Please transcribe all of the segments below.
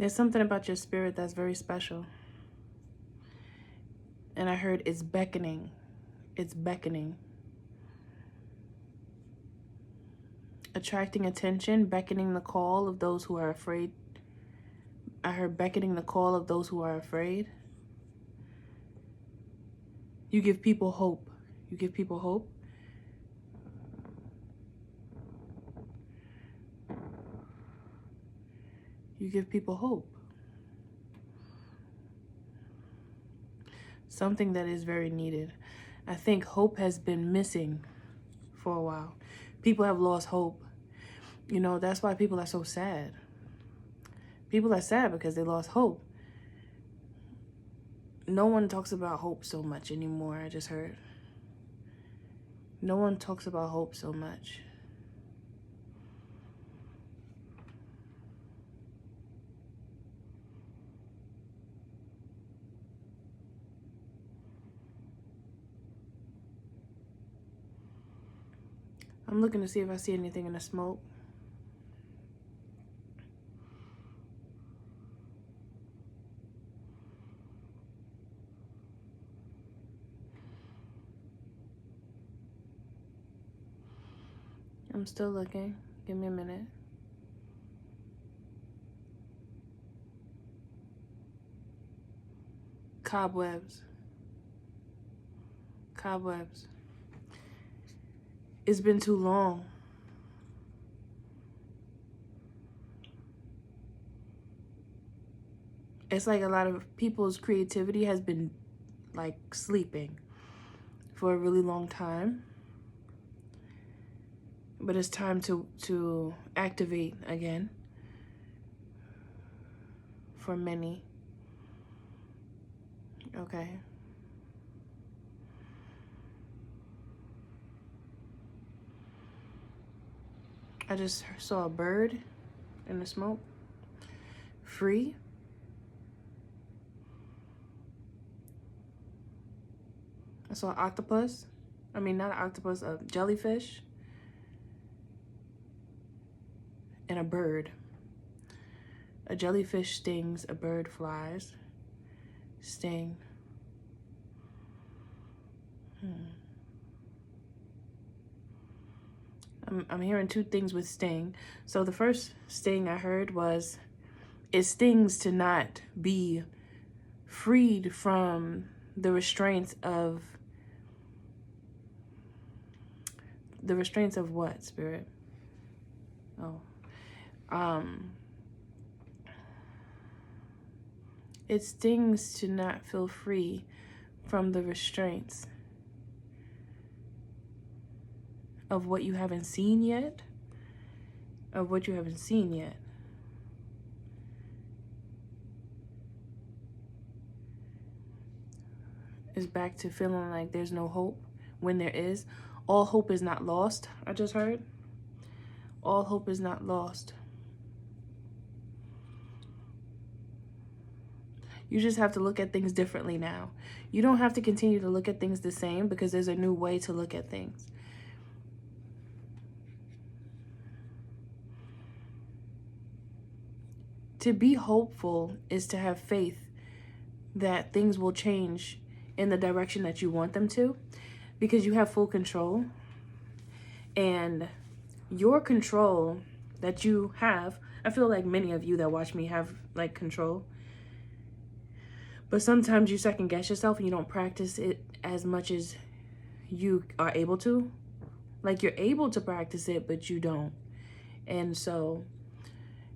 There's something about your spirit that's very special. And I heard it's beckoning. It's beckoning. Attracting attention, beckoning the call of those who are afraid. I heard beckoning the call of those who are afraid. You give people hope. You give people hope. You give people hope. Something that is very needed. I think hope has been missing for a while. People have lost hope. You know, that's why people are so sad. People are sad because they lost hope. No one talks about hope so much anymore, I just heard. No one talks about hope so much. I'm looking to see if I see anything in the smoke. I'm still looking. Give me a minute. Cobwebs. Cobwebs. It's been too long. It's like a lot of people's creativity has been like sleeping for a really long time. But it's time to activate again for many. Okay. I just saw a bird in the smoke. Free. I saw an octopus. I mean, not an octopus, a jellyfish. And a bird. A jellyfish stings, a bird flies. Sting. I'm hearing two things with sting. So the first sting I heard was, it stings to not be freed from the restraints of what, Spirit? Oh. It stings to not feel free from the restraints of what you haven't seen yet. Of what you haven't seen yet. It's back to feeling like there's no hope when there is. All hope is not lost, I just heard. All hope is not lost. You just have to look at things differently now. You don't have to continue to look at things the same because there's a new way to look at things. To be hopeful is to have faith that things will change in the direction that you want them to, because you have full control. And your control that you have, I feel like many of you that watch me have like control. But sometimes you second guess yourself and you don't practice it as much as you are able to. Like you're able to practice it, but you don't. And so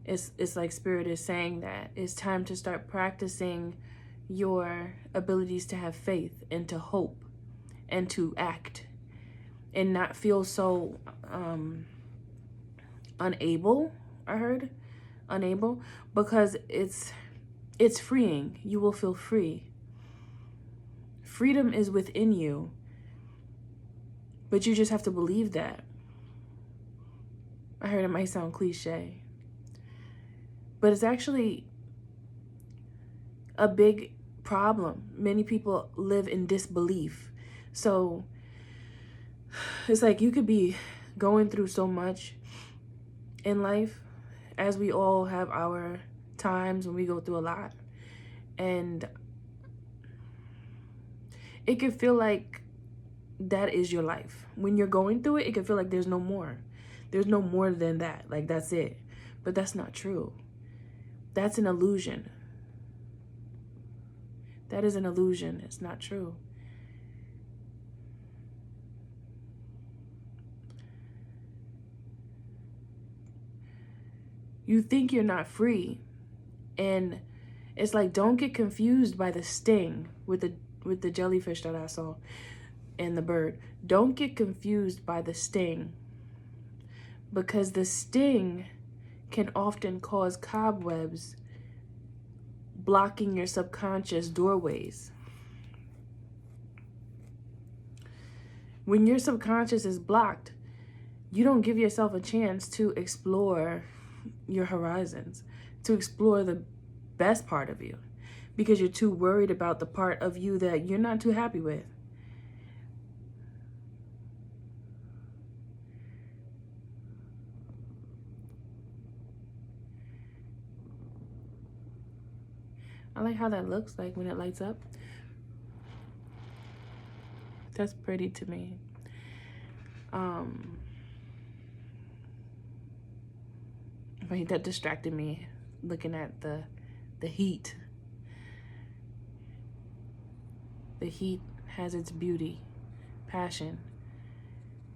it's like Spirit is saying that it's time to start practicing your abilities to have faith and to hope and to act and not feel so unable. I heard unable, because it's freeing. You will feel free. Freedom is within you, but you just have to believe that. I heard it might sound cliche, but it's actually a big problem. Many people live in disbelief. So it's like you could be going through so much in life, as we all have our times, when we go through a lot. And it can feel like that is your life. When you're going through it, it can feel like there's no more. There's no more than that. Like, that's it. But that's not true. That's an illusion. That is an illusion. It's not true. You think you're not free. And it's like, don't get confused by the sting with the jellyfish that I saw and the bird. Don't get confused by the sting, because the sting can often cause cobwebs blocking your subconscious doorways. When your subconscious is blocked, you don't give yourself a chance to explore your horizons, to explore the best part of you, because you're too worried about the part of you that you're not too happy with. I like how that looks like when it lights up. That's pretty to me. But that distracted me, looking at the heat. The heat has its beauty. Passion.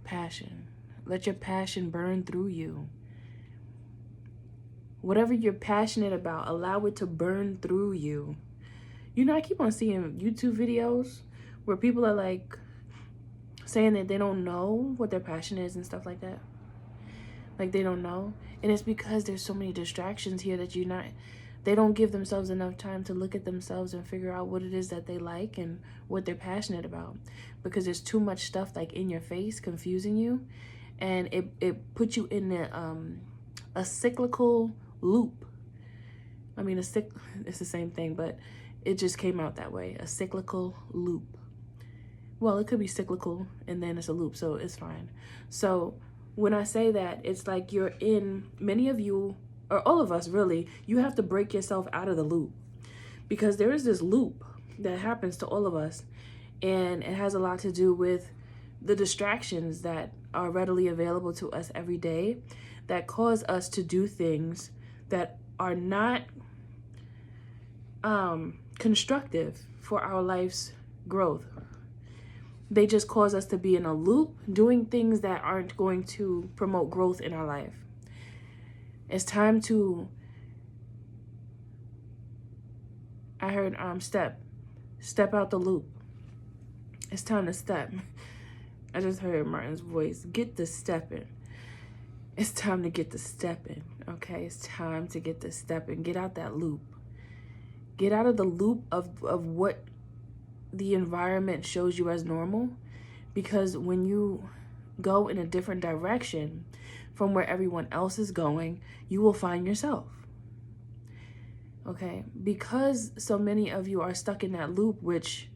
Passion. Let your passion burn through you. Whatever you're passionate about, allow it to burn through you. You know, I keep on seeing YouTube videos where people are like saying that they don't know what their passion is and stuff like that. Like, they don't know. And it's because there's so many distractions here that they don't give themselves enough time to look at themselves and figure out what it is that they like and what they're passionate about. Because there's too much stuff like in your face confusing you. And it puts you in a cyclical loop. I mean, it's the same thing, but it just came out that way. A cyclical loop. Well, it could be cyclical and then it's a loop, so it's fine. So when I say that, it's like you're in, many of you, or all of us really, you have to break yourself out of the loop, because there is this loop that happens to all of us, and it has a lot to do with the distractions that are readily available to us every day that cause us to do things that are not constructive for our life's growth. They just cause us to be in a loop, doing things that aren't going to promote growth in our life. It's time to, I heard step out the loop. It's time to step. I just heard Martin's voice. Get the stepping. It's time to get the stepping, okay? It's time to get the stepping. Get out that loop. Get out of the loop of what the environment shows you as normal, because when you go in a different direction from where everyone else is going, you will find yourself. Okay? Because so many of you are stuck in that loop, which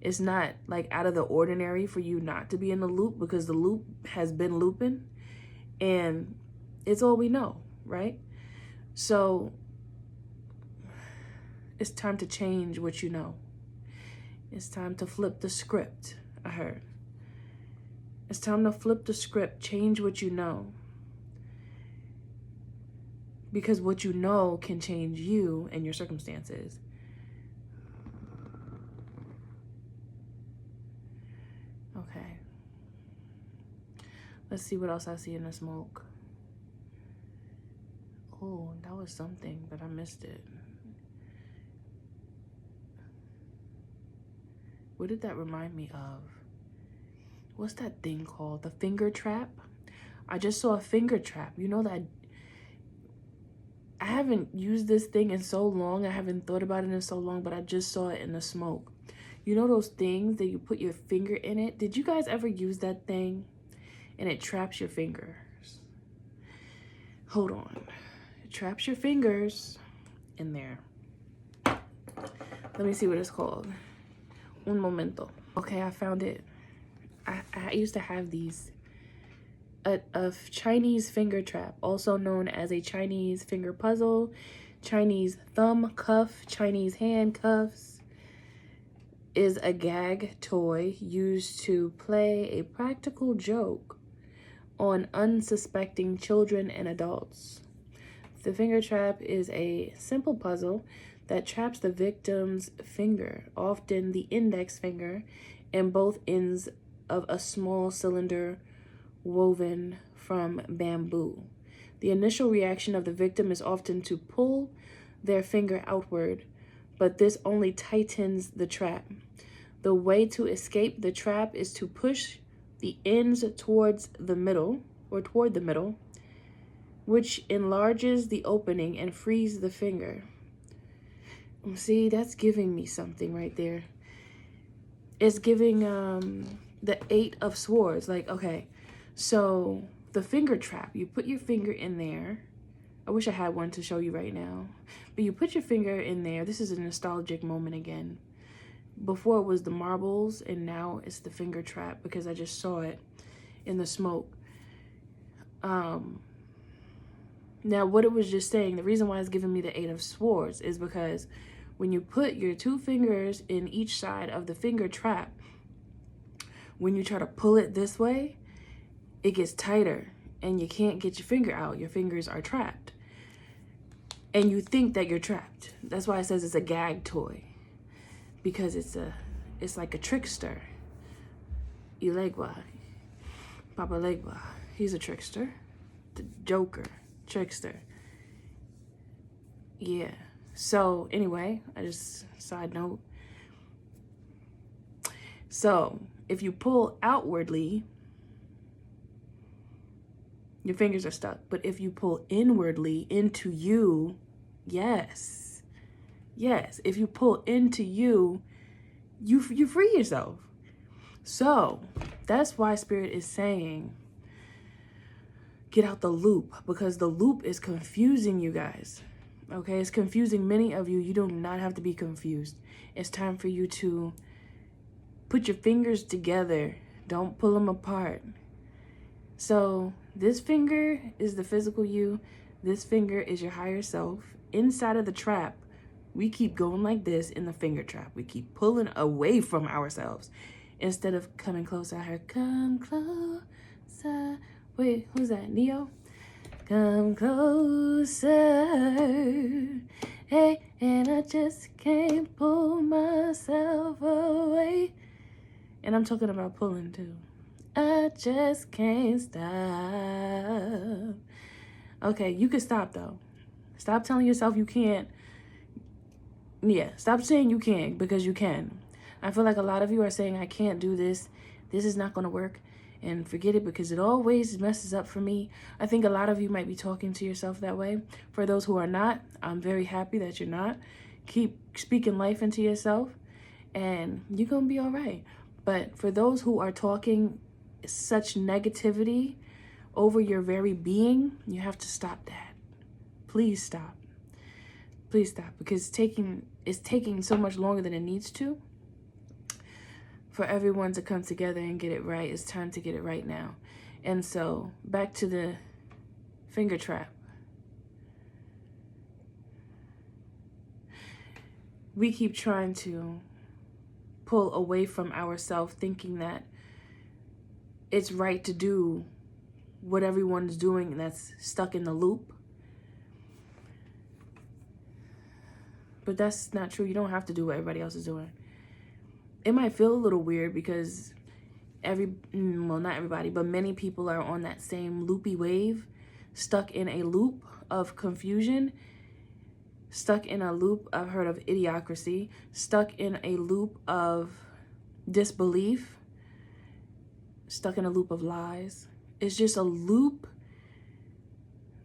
is not like out of the ordinary for you not to be in the loop, because the loop has been looping and it's all we know, right? So it's time to change what you know. It's time to flip the script, I heard. It's time to flip the script, change what you know. Because what you know can change you and your circumstances. Okay. Let's see what else I see in the smoke. Oh, that was something, but I missed it. What did that remind me of? What's that thing called? The finger trap? I just saw a finger trap. You know that I haven't used this thing in so long. I haven't thought about it in so long, but I just saw it in the smoke. You know those things that you put your finger in it? Did you guys ever use that thing? And it traps your fingers. Hold on. It traps your fingers in there. Let me see what it's called. Un momento. Okay, I found it. I used to have these. A Chinese finger trap, also known as a Chinese finger puzzle, Chinese thumb cuff, Chinese handcuffs, is a gag toy used to play a practical joke on unsuspecting children and adults. The finger trap is a simple puzzle that traps the victim's finger, often the index finger, and both ends of a small cylinder woven from bamboo. The initial reaction of the victim is often to pull their finger outward, but this only tightens the trap. The way to escape the trap is to push the ends towards the middle, or toward the middle, which enlarges the opening and frees the finger. See, that's giving me something right there. It's giving the 8 of Swords. Like, okay, so the finger trap, you put your finger in there. I wish I had one to show you right now. But you put your finger in there. This is a nostalgic moment again. Before it was the marbles, and now it's the finger trap because I just saw it in the smoke. Now, what it was just saying, the reason why it's giving me the 8 of Swords is because when you put your 2 fingers in each side of the finger trap, when you try to pull it this way, it gets tighter and you can't get your finger out. Your fingers are trapped. And you think that you're trapped. That's why it says it's a gag toy. Because it's like a trickster. Ilegua. Papa Legua. He's a trickster. The Joker. Trickster. Yeah. So anyway, side note. So if you pull outwardly, your fingers are stuck. But if you pull inwardly into you, yes. Yes, if you pull into you, you free yourself. So that's why Spirit is saying, get out the loop, because the loop is confusing you guys. Okay, it's confusing many of you. You do not have to be confused. It's time for you to put your fingers together. Don't pull them apart. So this finger is the physical you. This finger is your higher self. Inside of the trap, we keep going like this in the finger trap. We keep pulling away from ourselves instead of coming closer. I heard, come closer. Wait, who's that? Neo? Come closer. Hey, and I just can't pull myself away. And I'm talking about pulling too. I just can't stop. Okay, you can stop though. Stop telling yourself you can't. Yeah, stop saying you can, because you can. I feel like a lot of you are saying, I can't do this. This is not going to work. And forget it, because it always messes up for me. I think a lot of you might be talking to yourself that way. For those who are not, I'm very happy that you're not. Keep speaking life into yourself and you're going to be all right. But for those who are talking such negativity over your very being, you have to stop that. Please stop. Please stop, because it's taking so much longer than it needs to for everyone to come together and get it right. It's time to get it right now. And so back to the finger trap. We keep trying to pull away from ourselves, thinking that it's right to do what everyone's doing that's stuck in the loop. But that's not true. You don't have to do what everybody else is doing. It might feel a little weird because not everybody, but many people are on that same loopy wave, stuck in a loop of confusion, stuck in a loop, I've heard of idiocracy, stuck in a loop of disbelief, stuck in a loop of lies. It's just a loop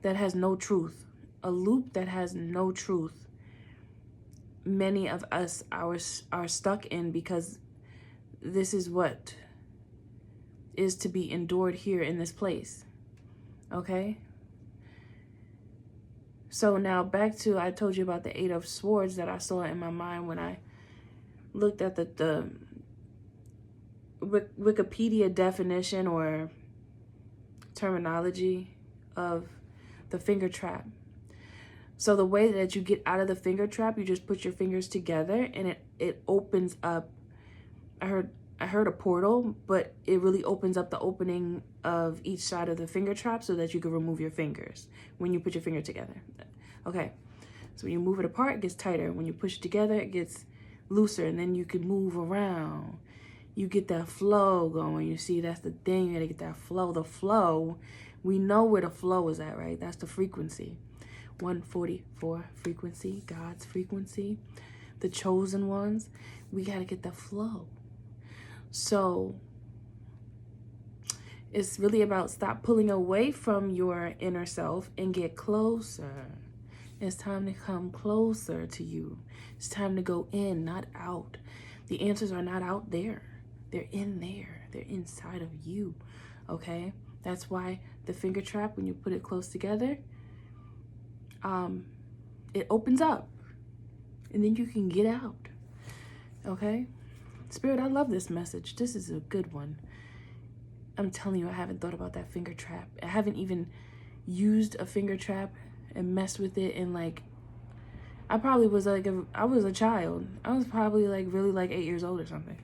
that has no truth. A loop that has no truth. Many of us are stuck in because this is what is to be endured here in this place. Okay? So now back to, I told you about the 8 of Swords that I saw in my mind when I looked at the Wikipedia definition or terminology of the finger trap. So the way that you get out of the finger trap, you just put your fingers together and it opens up. I heard a portal, but it really opens up the opening of each side of the finger trap so that you can remove your fingers when you put your finger together. Okay, so when you move it apart, it gets tighter. When you push it together, it gets looser, and then you can move around. You get that flow going. You see, that's the thing. You gotta get that flow. The flow, we know where the flow is at, right? That's the frequency. 144 frequency, God's frequency, the chosen ones. We gotta get the flow. So it's really about stop pulling away from your inner self and get closer. It's time to come closer to you. It's time to go in, not out. The answers are not out there. They're in there. They're inside of you, okay? That's why the finger trap, when you put it close together, it opens up. And then you can get out, okay? Spirit, I love this message. This is a good one. I'm telling you, I haven't thought about that finger trap. I haven't even used a finger trap and messed with it in like, I probably was like, I was a child. I was probably like really like 8 years old or something.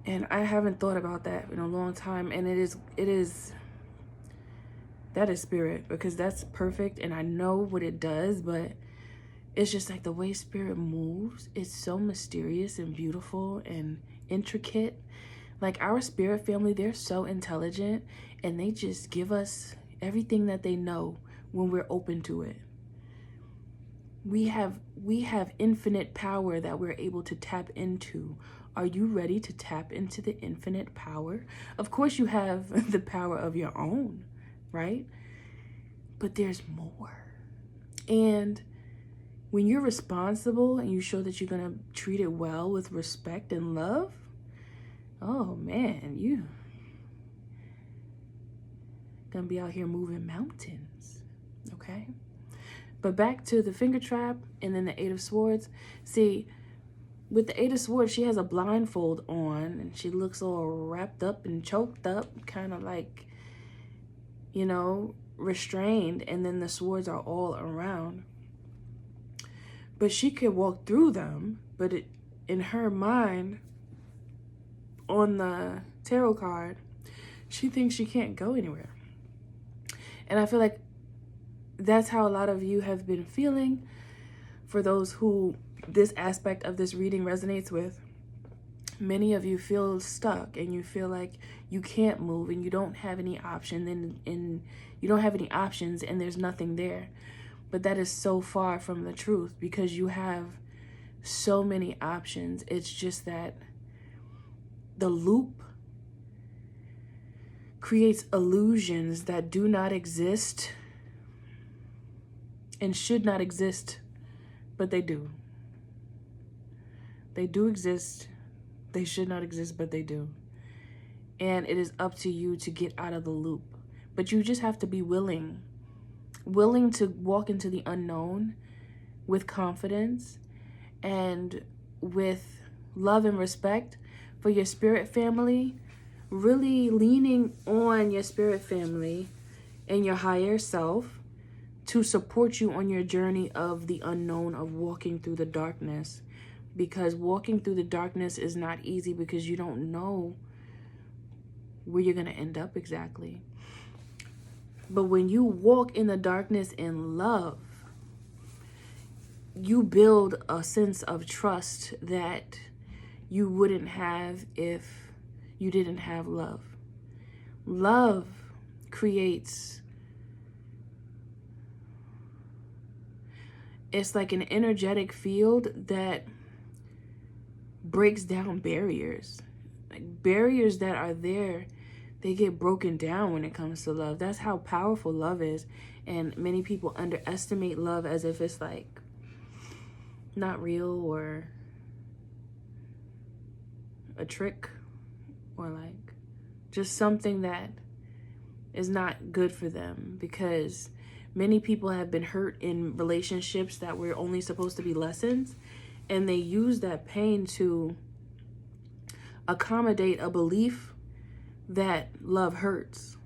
And I haven't thought about that in a long time. And that is spirit, because that's perfect. And I know what it does, but it's just like the way spirit moves. It's so mysterious and beautiful and intricate. Like our spirit family, they're so intelligent and they just give us everything that they know when we're open to it. We have infinite power that we're able to tap into. Are you ready to tap into the infinite power? Of course you have the power of your own, right? But there's more. And when you're responsible and you show that you're going to treat it well with respect and love, oh man, you going to be out here moving mountains, okay? But back to the finger trap and then the Eight of Swords. See, with the Eight of Swords, she has a blindfold on and she looks all wrapped up and choked up, kind of like, you know, restrained. And then the swords are all around. But she could walk through them, but in her mind, on the tarot card, she thinks she can't go anywhere. And I feel like that's how a lot of you have been feeling. For those who this aspect of this reading resonates with, many of you feel stuck and you feel like you can't move and you don't have any option and you don't have any options and there's nothing there. But that is so far from the truth, because you have so many options. It's just that the loop creates illusions that do not exist and should not exist, but they do. They do exist. They should not exist, but they do. And it is up to you to get out of the loop. But you just have to be willing to walk into the unknown with confidence and with love and respect for your spirit family, really leaning on your spirit family and your higher self to support you on your journey of the unknown, of walking through the darkness. Because walking through the darkness is not easy, because you don't know where you're going to end up exactly. But when you walk in the darkness in love, you build a sense of trust that you wouldn't have if you didn't have love. Love creates, it's like an energetic field that breaks down barriers. Like barriers that are there, they get broken down when it comes to love. That's how powerful love is. And many people underestimate love as if it's like not real or a trick or like just something that is not good for them, because many people have been hurt in relationships that were only supposed to be lessons, and they use that pain to accommodate a belief that love hurts.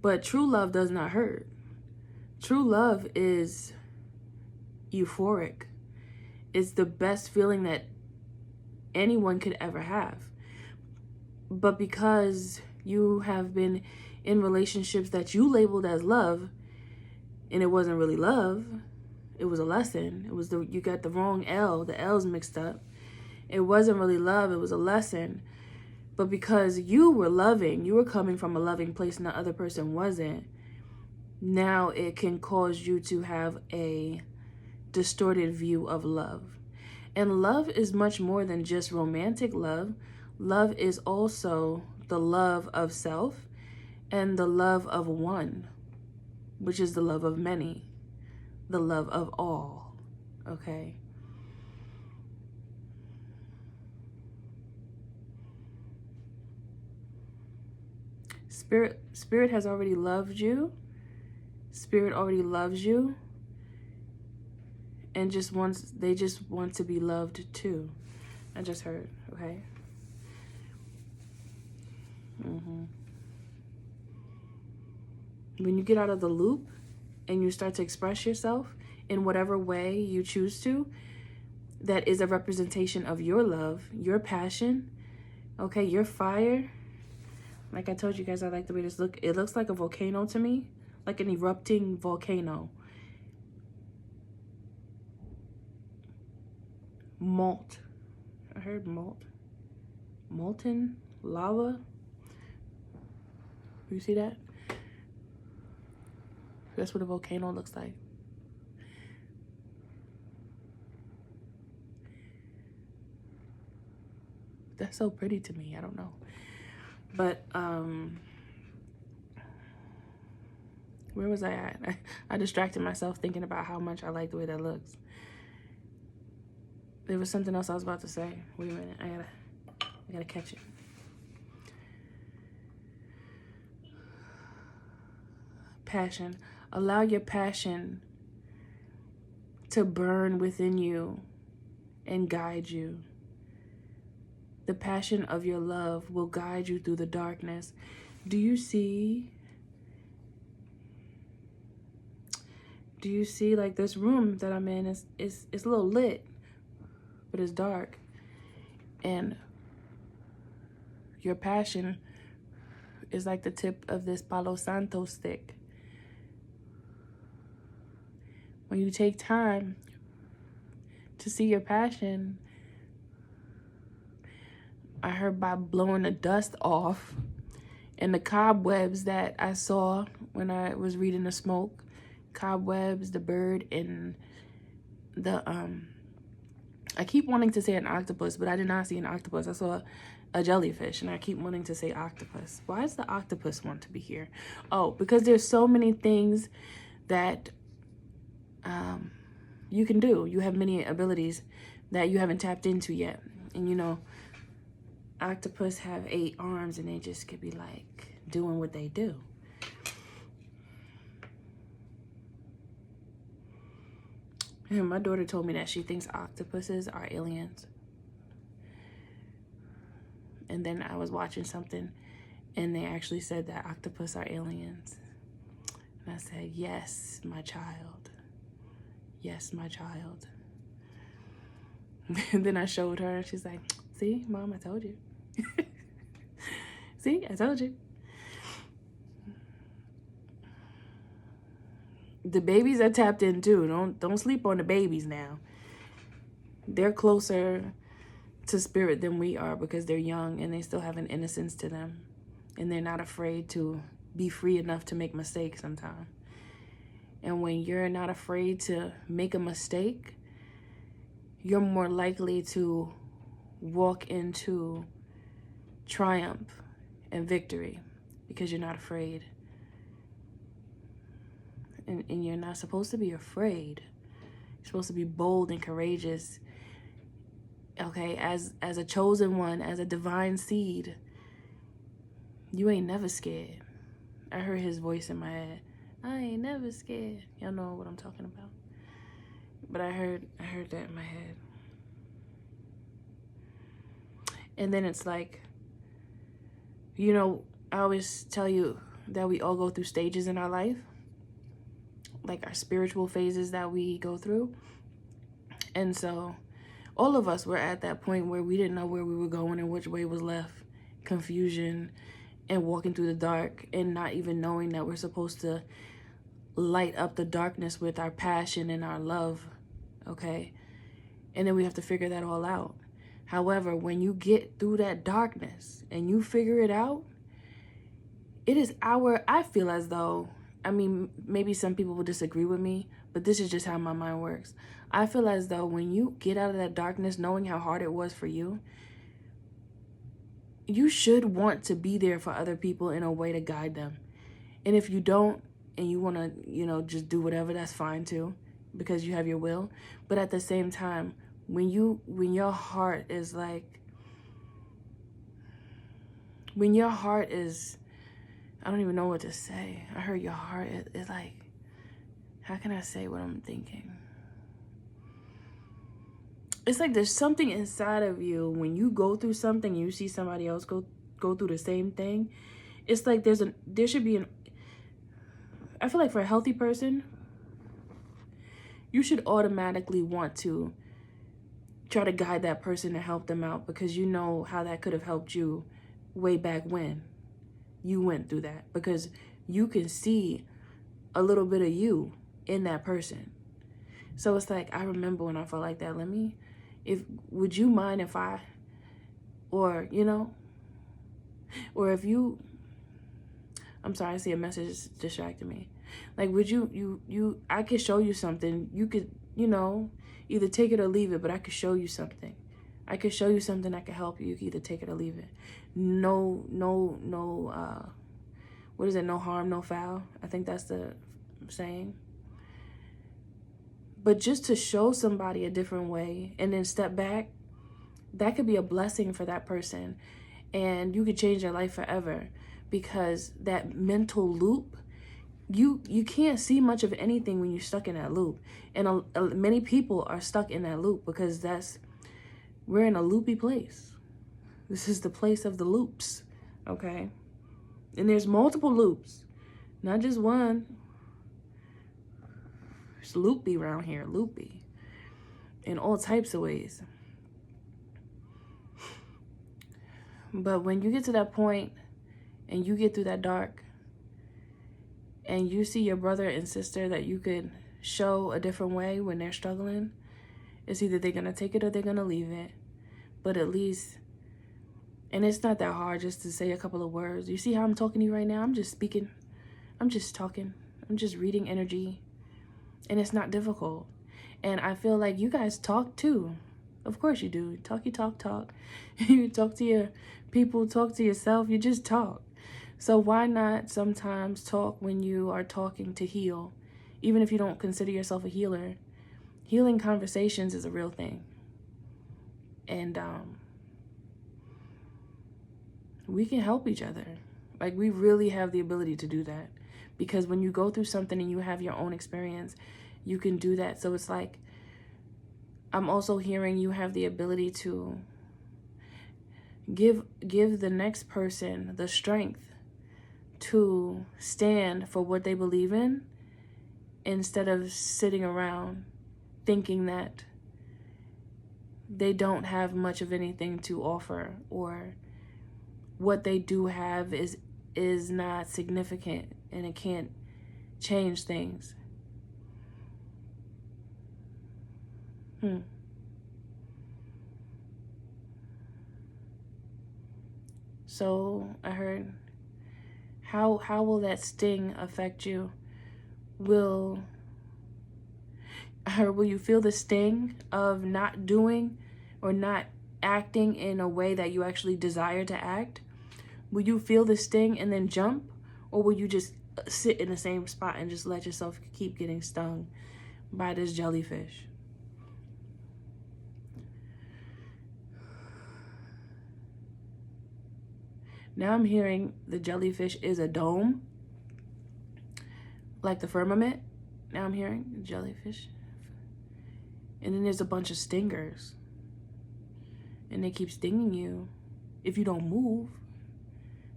But true love does not hurt. True love is euphoric. It's the best feeling that anyone could ever have. But because you have been in relationships that you labeled as love, and it wasn't really love, it was a lesson. It was you got the wrong L, the L's mixed up. It wasn't really love, it was a lesson. But because you were loving, you were coming from a loving place and the other person wasn't, now it can cause you to have a distorted view of love. And love is much more than just romantic love. Love is also the love of self and the love of one, which is the love of many, the love of all, okay? Spirit has already loved you. Spirit already loves you. And they just want to be loved too. I just heard, okay? When you get out of the loop and you start to express yourself in whatever way you choose to, that is a representation of your love, your passion, okay, your fire. Like I told you guys, I like the way this looks. It looks like a volcano to me, like an erupting volcano. Malt. I heard malt. Molten lava. You see that? That's what a volcano looks like. That's so pretty to me. I don't know. But, where was I at? I distracted myself thinking about how much I like the way that looks. There was something else I was about to say. Wait a minute. I gotta catch it. Passion. Allow your passion to burn within you and guide you. The passion of your love will guide you through the darkness. Do you see like this room that I'm in is a little lit, but it's dark. And your passion is like the tip of this Palo Santo stick. When you take time to see your passion, I heard by blowing the dust off and the cobwebs that I saw when I was reading the smoke, cobwebs, the bird, and the, I keep wanting to say an octopus, but I did not see an octopus. I saw a jellyfish, and I keep wanting to say octopus. Why does the octopus want to be here? Oh, because there's so many things that you can do. You have many abilities that you haven't tapped into yet. And you know, octopus have 8 arms and they just could be like doing what they do. And my daughter told me that she thinks octopuses are aliens. And then I was watching something and they actually said that octopus are aliens. And I said, yes, my child. Yes, my child. And then I showed her and she's like, see, Mom, I told you. See, I told you. The babies are tapped in too. Don't sleep on the babies now. They're closer to spirit than we are because they're young and they still have an innocence to them. And they're not afraid to be free enough to make mistakes sometimes. And when you're not afraid to make a mistake, you're more likely to walk into triumph and victory because you're not afraid. And you're not supposed to be afraid. You're supposed to be bold and courageous. Okay, as a chosen one, as a divine seed, you ain't never scared. I heard his voice in my head. I ain't never scared. Y'all know what I'm talking about. But I heard that in my head. And then it's like, you know, I always tell you that we all go through stages in our life. like our spiritual phases that we go through. And so all of us were at that point where we didn't know where we were going and which way was left. Confusion and walking through the dark and not even knowing that we're supposed to light up the darkness with our passion and our love, okay? And then we have to figure that all out. However, when you get through that darkness and you figure it out, it is I feel as though, I mean, maybe some people will disagree with me, but this is just how my mind works. I feel as though when you get out of that darkness, knowing how hard it was for you, you should want to be there for other people in a way to guide them. And if you don't, and you want to, just do whatever, that's fine too, because you have your will. But at the same time, when your heart is like, I don't even know what to say. I heard your heart is like, how can I say what I'm thinking? It's like there's something inside of you when you go through something, you see somebody else go through the same thing. It's like there should be I feel like for a healthy person, you should automatically want to try to guide that person and help them out, because you know how that could have helped you way back when you went through that, because you can see a little bit of you in that person. So it's like, I remember when I felt like that. Would you mind if I, or if you, I'm sorry, I see a message distracting me. Like, would I could show you something. You could, either take it or leave it, but I could show you something. I could show you something that could help you. You could either take it or leave it. No, what is it? No harm, no foul. I think that's the saying. But just to show somebody a different way and then step back, that could be a blessing for that person. And you could change their life forever, because that mental loop, you can't see much of anything when you're stuck in that loop. And many people are stuck in that loop because we're in a loopy place. This is the place of the loops, okay? And there's multiple loops, not just one. It's loopy around here, loopy, in all types of ways. But when you get to that point and you get through that dark and you see your brother and sister that you could show a different way when they're struggling, it's either they're going to take it or they're going to leave it. But at least, and it's not that hard just to say a couple of words. You see how I'm talking to you right now? I'm just speaking. I'm just talking. I'm just reading energy. And it's not difficult. And I feel like you guys talk too. Of course you do. Talk. You talk to your people, talk to yourself. You just talk. So why not sometimes talk when you are talking to heal? Even if you don't consider yourself a healer, healing conversations is a real thing. And we can help each other. Like, we really have the ability to do that. Because when you go through something and you have your own experience, you can do that. So it's like, I'm also hearing you have the ability to give the next person the strength to stand for what they believe in, instead of sitting around thinking that they don't have much of anything to offer, or what they do have is not significant and it can't change things. So I heard, how will that sting affect you? Will you feel the sting of not doing or not acting in a way that you actually desire to act? Will you feel the sting and then jump? Or will you just sit in the same spot and just let yourself keep getting stung by this jellyfish? Now I'm hearing the jellyfish is a dome, like the firmament. Now I'm hearing jellyfish. And then there's a bunch of stingers. And they keep stinging you if you don't move.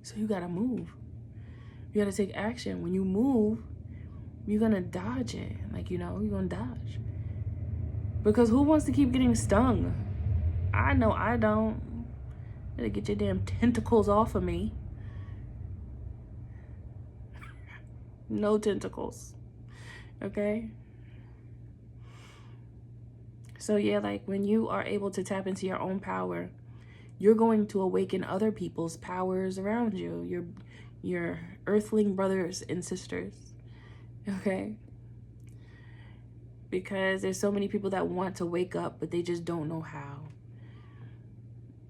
So you gotta move. You gotta take action. When you move, you're gonna dodge it. Like, you're gonna dodge. Because who wants to keep getting stung? I know I don't. Better get your damn tentacles off of me. No tentacles. Okay? So yeah, like when you are able to tap into your own power, you're going to awaken other people's powers around you. Your earthling brothers and sisters. Okay? Because there's so many people that want to wake up, but they just don't know how.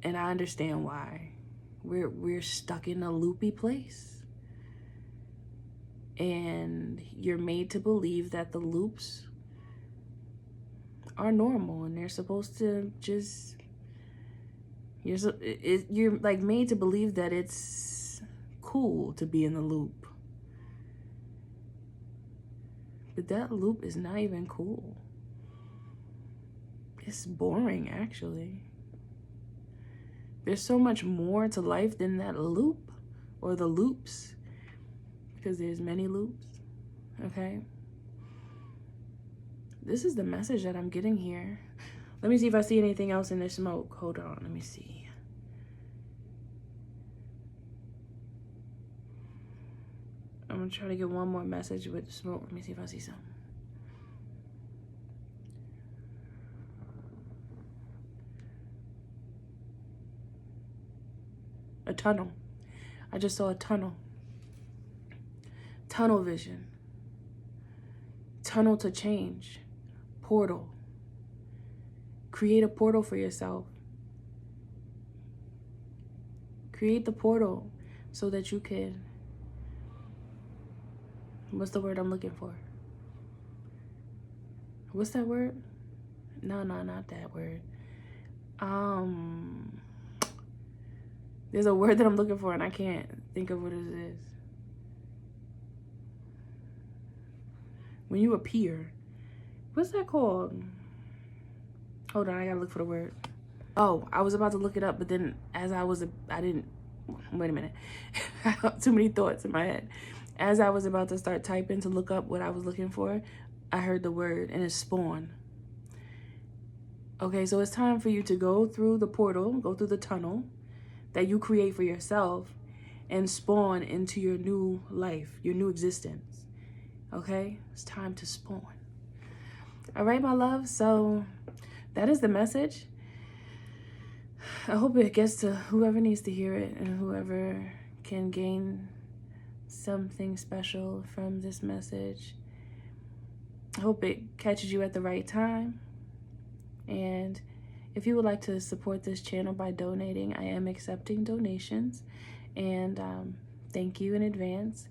And I understand why. We're stuck in a loopy place. And you're made to believe that the loops are normal and they're supposed to just... You're like made to believe that it's cool to be in the loop. But that loop is not even cool. It's boring, actually. There's so much more to life than that loop or the loops, because there's many loops, okay? This is the message that I'm getting here. Let me see if I see anything else in this smoke. Hold on, let me see. I'm gonna try to get one more message with the smoke. Let me see if I see something. A tunnel. I just saw a tunnel. Tunnel vision. Tunnel to change. Portal. Create a portal for yourself. Create the portal so that you can... What's the word I'm looking for? What's that word? No, not that word. There's a word that I'm looking for and I can't think of what it is. When you appear. What's that called? Hold on, I gotta look for the word. Oh, I was about to look it up, but then as I didn't, wait a minute. Too many thoughts in my head. As I was about to start typing to look up what I was looking for, I heard the word, and it's spawn. Okay, so it's time for you to go through the portal, go through the tunnel that you create for yourself and spawn into your new life, your new existence. Okay? It's time to spawn. All right, my love. So that is the message. I hope it gets to whoever needs to hear it and whoever can gain something special from this message. I hope it catches you at the right time. And if you would like to support this channel by donating, I am accepting donations. And thank you in advance.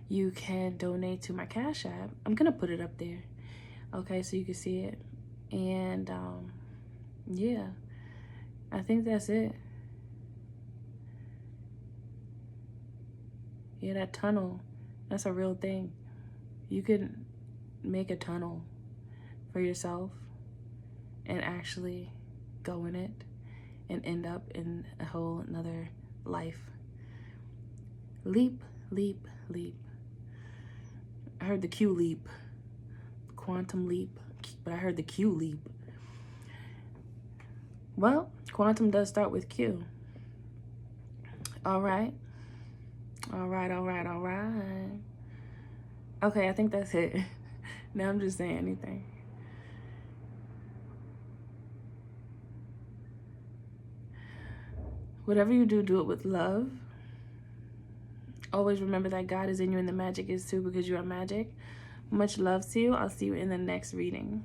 You can donate to my Cash App. I'm going to put it up there. Okay, so you can see it. And yeah, I think that's it. Yeah, that tunnel, that's a real thing. You can make a tunnel for yourself and actually go in it and end up in a whole another life. Leap, leap, leap. I heard the Q leap, quantum leap, but I heard the Q leap. Well, quantum does start with Q. All right. All right, all right, all right. Okay, I think that's it. Now I'm just saying anything. Whatever you do, do it with love. Always remember that God is in you and the magic is too, because you are magic. Much love to you. I'll see you in the next reading.